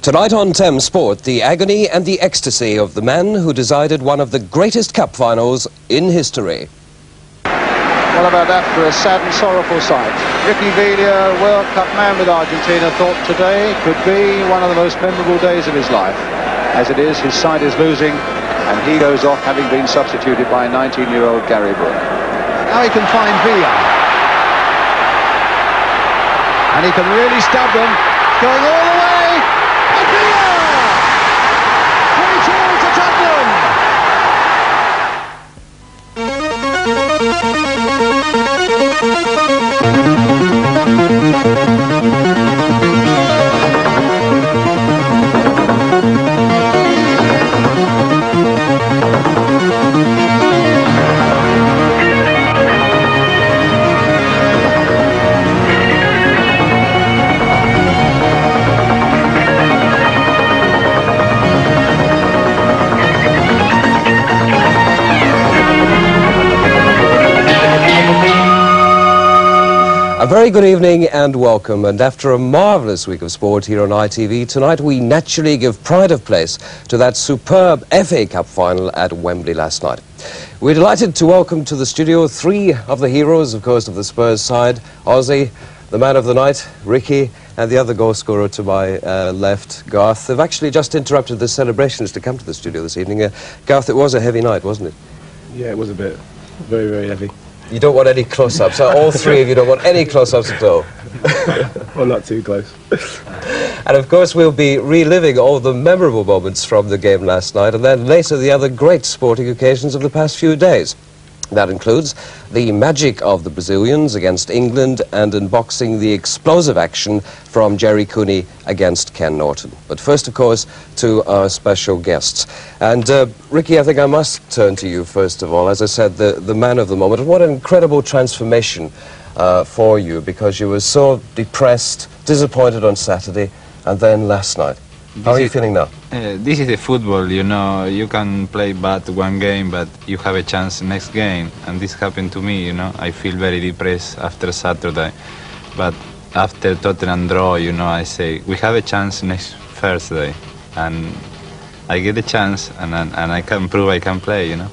Tonight on Thames Sport, the agony and the ecstasy of the man who decided one of the greatest cup finals in history. What about that for a sad and sorrowful sight? Ricky Villa, World Cup man with Argentina, thought today could be one of the most memorable days of his life. As it is, his side is losing, and he goes off having been substituted by 19-year-old Gary Brooke. Now he can find Villa. And he can really stab them, going all the way. And Villa! 3-2 to Tottenham! A very good evening and welcome, and after a marvellous week of sport here on ITV, tonight we naturally give pride of place to that superb FA Cup final at Wembley last night. We're delighted to welcome to the studio three of the heroes, of course, of the Spurs side: Ozzy, the man of the night, Ricky, and the other goal scorer to my left, Garth. They've actually just interrupted the celebrations to come to the studio this evening. Garth, it was a heavy night, wasn't it? Yeah, it was a bit. Very, very heavy. You don't want any close-ups, so all three of you don't want any close-ups at all. Well, not too close. And of course we'll be reliving all the memorable moments from the game last night, and then later the other great sporting occasions of the past few days. That includes the magic of the Brazilians against England, and in boxing the explosive action from Jerry Cooney against Ken Norton. But first, of course, to our special guests. And Ricky, I think I must turn to you first of all. As I said, the man of the moment. And what an incredible transformation for you, because you were so depressed, disappointed on Saturday, and then last night. How are you feeling now? This is the football, you know. You can play bad one game, but you have a chance next game. And this happened to me, you know. I feel very depressed after Saturday. But after Tottenham draw, you know, I say, we have a chance next Thursday. And I get the chance, and I can prove I can play, you know.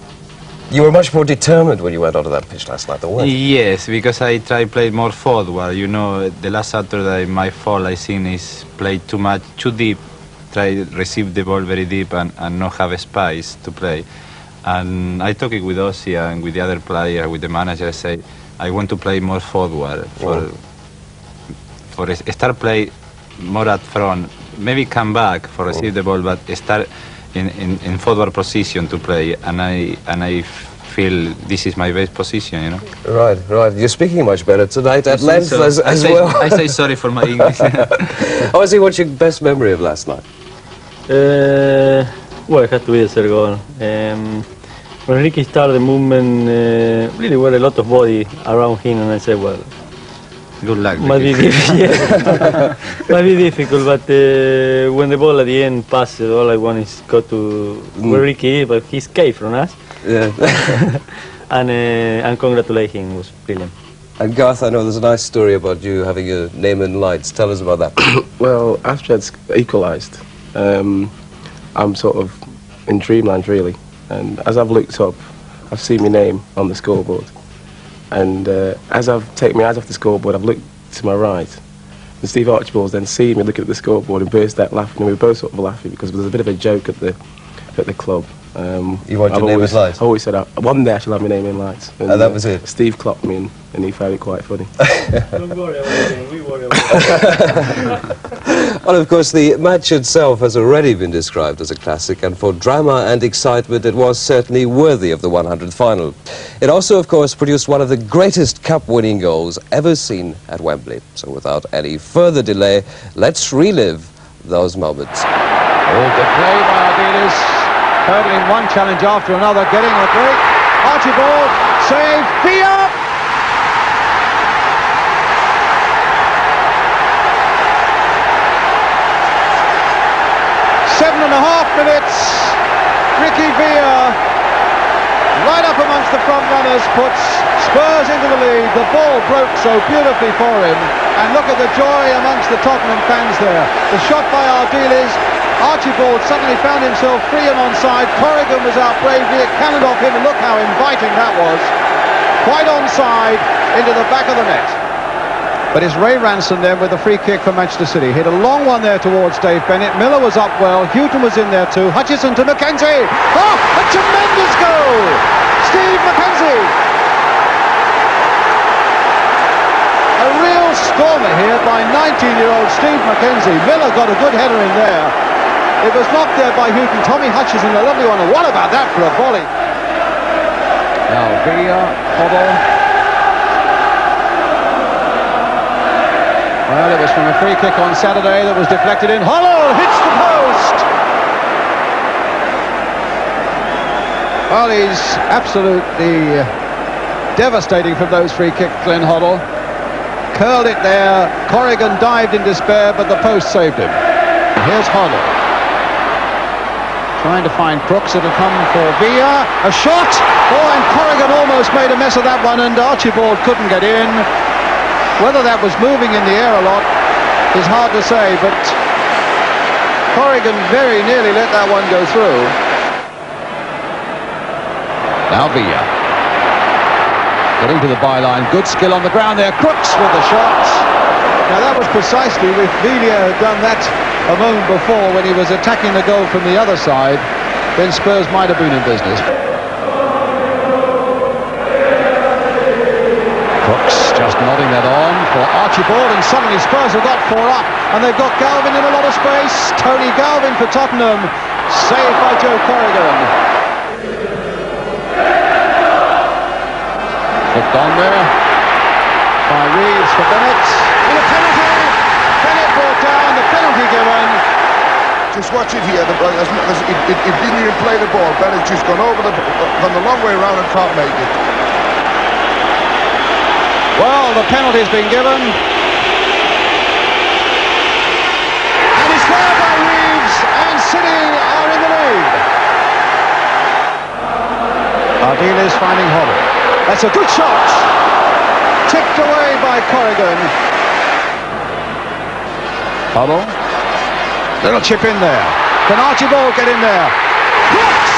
You were much more determined when you went onto that pitch last night, though, weren't you? Yes, because I try to play more forward. You know, the last Saturday, my fault, I think, is play too deep. Try to receive the ball very deep and not have a space to play. And I talked with Ozzy and with the other player, with the manager. I say, I want to play more forward for start play more at front. Maybe come back for receive the ball, but start in forward position to play. And I feel this is my best position, you know. Right, right. You're speaking much better tonight at length as well. I say sorry for my English. Ozzy, what's your best memory of last night? Well, it had to be the third goal. When Ricky started the movement, really were a lot of body around him, and I said, well, good luck. Might be difficult, but when the ball at the end passes, all I want is go to where Ricky is, but he escaped from us. Yeah. and congratulate him, it was brilliant. And Garth, I know there's a nice story about you having your name in lights. Tell us about that. Well, after I'd equalised, I'm sort of in dreamland, really. And as I've looked up, I've seen my name on the scoreboard. And as I've taken my eyes off the scoreboard, I've looked to my right. And Steve Archibald's then seen me looking at the scoreboard and burst out laughing. And we were both sort of laughing because there was a bit of a joke at the club. You want your name in lights? I always said, one day I shall have my name in lights. And that was it? Steve clocked me and he found it quite funny. Don't worry about it, we worry about it. Well, of course, the match itself has already been described as a classic, and for drama and excitement, it was certainly worthy of the 100th final. It also, of course, produced one of the greatest cup-winning goals ever seen at Wembley. So without any further delay, let's relive those moments. Oh, good play by Ardiles. Hurdling one challenge after another, getting a break. Archibald, save, Villa! .7.5 minutes. Ricky Villa, right up amongst the front runners puts Spurs into the lead. The ball broke so beautifully for him, and look at the joy amongst the Tottenham fans there. The shot by Ardiles. Archibald suddenly found himself free and onside. Corrigan was out bravely. It cannoned off him, and look how inviting that was. Quite onside into the back of the net. But it's Ray Ranson then with the free kick for Manchester City. Hit a long one there towards Dave Bennett. Miller was up well. Houghton was in there too. Hutchison to McKenzie. Oh, a tremendous goal! Steve McKenzie. A real stormer here by 19-year-old Steve McKenzie. Miller got a good header in there. It was knocked there by Houghton. Tommy Hutchison, a lovely one. And what about that for a volley? Now Villa, Hoddle. Well, it was from a free kick on Saturday that was deflected in. Hollow hits the post! Well, he's absolutely devastating from those free kicks, Glenn Hoddle. Curled it there. Corrigan dived in despair, but the post saved him. Here's Hoddle. Trying to find Crooks. It'll come for Villa. A shot! Oh, and Corrigan almost made a mess of that one, and Archibald couldn't get in. Whether that was moving in the air a lot is hard to say, but Corrigan very nearly let that one go through. Now Villa. Getting to the byline. Good skill on the ground there. Crooks with the shot. Now that was precisely, if Villa had done that a moment before when he was attacking the goal from the other side, then Spurs might have been in business. Crooks just nodding that on for Archibald, and suddenly Spurs have got 4 up, and they've got Galvin in a lot of space. Tony Galvin for Tottenham, saved by Joe Corrigan. Flicked on there by Reeves for Bennett, and a penalty. Bennett brought down, the penalty given. Just watch it here. It didn't even play the ball. Bennett's just gone over gone the long way around and can't make it. Well, the penalty's been given. And it's there by Reeves, and City are in the lead. Ardiles finding Hoddle. That's a good shot. Tipped away by Corrigan. Hoddle. Little chip in there. Can Archibald get in there? Crooks!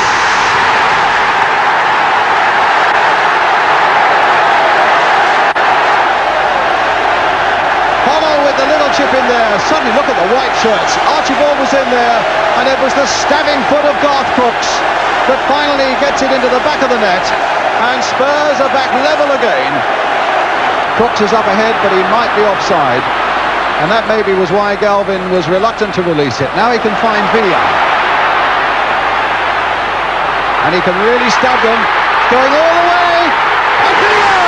The little chip in there. Suddenly look at the white shirts. Archibald was in there, and it was the stabbing foot of Garth Crooks that finally gets it into the back of the net, and Spurs are back level again. Crooks is up ahead, but he might be offside, and that maybe was why Galvin was reluctant to release it. Now he can find Villa, and he can really stab them. Going all the way, and Villa!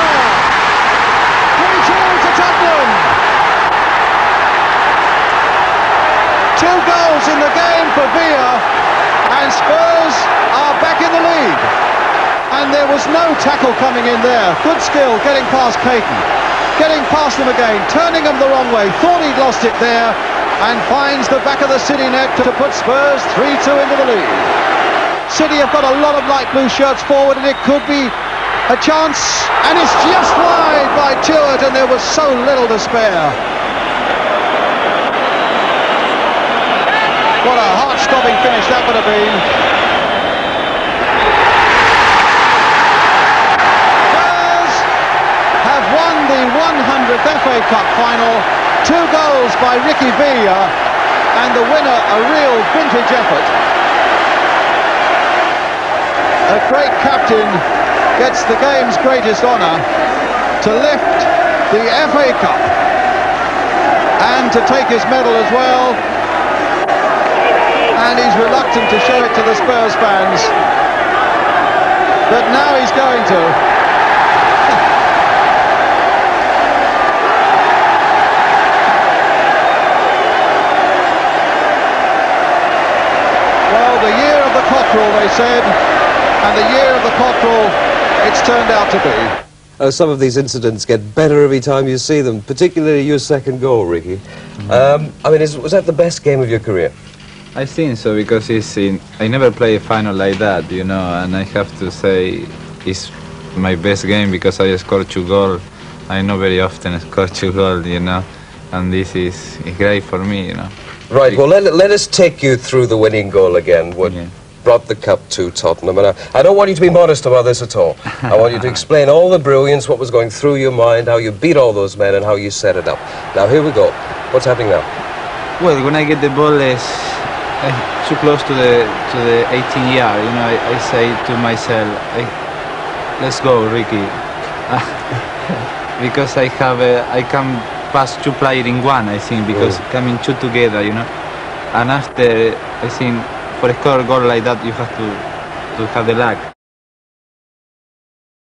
3-2 to Tottenham. 2 goals in the game for Villa, and Spurs are back in the lead. And there was no tackle coming in there. Good skill getting past Payton, getting past them again, turning them the wrong way. Thought he'd lost it there, and finds the back of the City net to put Spurs 3-2 into the lead. City have got a lot of light blue shirts forward, and it could be a chance, and it's just wide by Tuart, and there was so little to spare. What a heart-stopping finish that would have been. Spurs have won the 100th FA Cup final. 2 goals by Ricky Villa, and the winner a real vintage effort. A great captain gets the game's greatest honour to lift the FA Cup and to take his medal as well. And he's reluctant to show it to the Spurs fans, but now he's going to. Well, the year of the cockerel, they said, and the year of the cockerel it's turned out to be. Some of these incidents get better every time you see them, particularly your second goal, Ricky. I mean, was that the best game of your career? I think so, because I never play a final like that, you know, and I have to say is my best game because I scored 2 goals. I know very often score 2 goals, you know, and this is great for me, you know. Right, well, let us take you through the winning goal again, what brought the cup to Tottenham. And I don't want you to be modest about this at all. I want you to explain all the brilliance, what was going through your mind, how you beat all those men, and how you set it up. Now, here we go. What's happening now? Well, when I get the ball, it's too close to the 18-yard, you know, I say to myself, let's go, Ricky. Because I can pass 2 players in one, I think, because coming 2 together, you know. And after, I think, for a score goal like that, you have to have the luck.